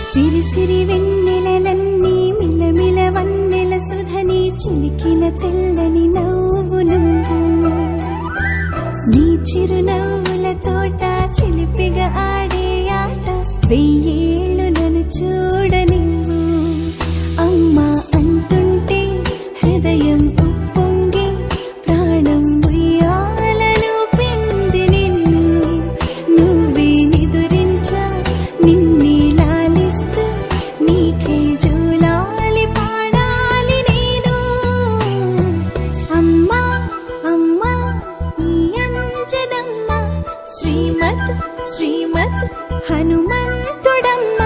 సిరి సిరి వెన్నెలలన్నీ మిలమిల వన్నెల సుధని చిలికిన తెల్లని నవ్వు నువ్వు నీ చిరునవ్వుల తోట చిలిపిగా ఆడే ఆట వెయ్యేళ్ళు నన్ను చూడనివ్వు అమ్మా అంటుంటే హృదయం ఉప్పొంగి ప్రాణం ఉయ్యాలలో పింది నిన్ను నువ్వే నిదురించా నిన్నే లాలిస్తూ నీకే జోలాలి పాడాలి నేను అమ్మా అమ్మా ఈ అంజనమ్మ శ్రీమత్ శ్రీమత్ హనుమంతుడమ్మ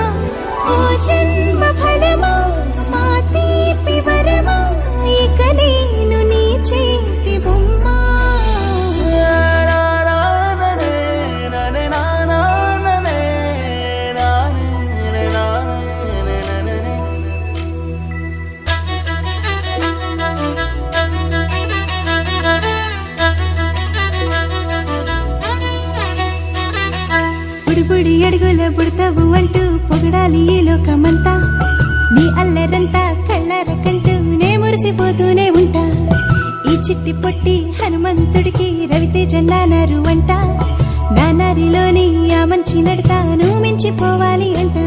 ఓ జన్మ ఫలమా మా తీపి వరమా ఇక నేను నీ చేతి బొమ్మ బుడిబుడి అడుగుల బుడతావు అంటూ పొగడాలి ఈ లోకమంతా నీ అల్లరంతా కళ్ళరకంటూ నే మురిసిపోతూనే ఉంటా ఈ చిట్టి పొట్టి హనుమంతుడికి రవితేజ నానారు అంట నానారిలోని ఆ మంచి నడతా నువ్వు మించిపోవాలి అంట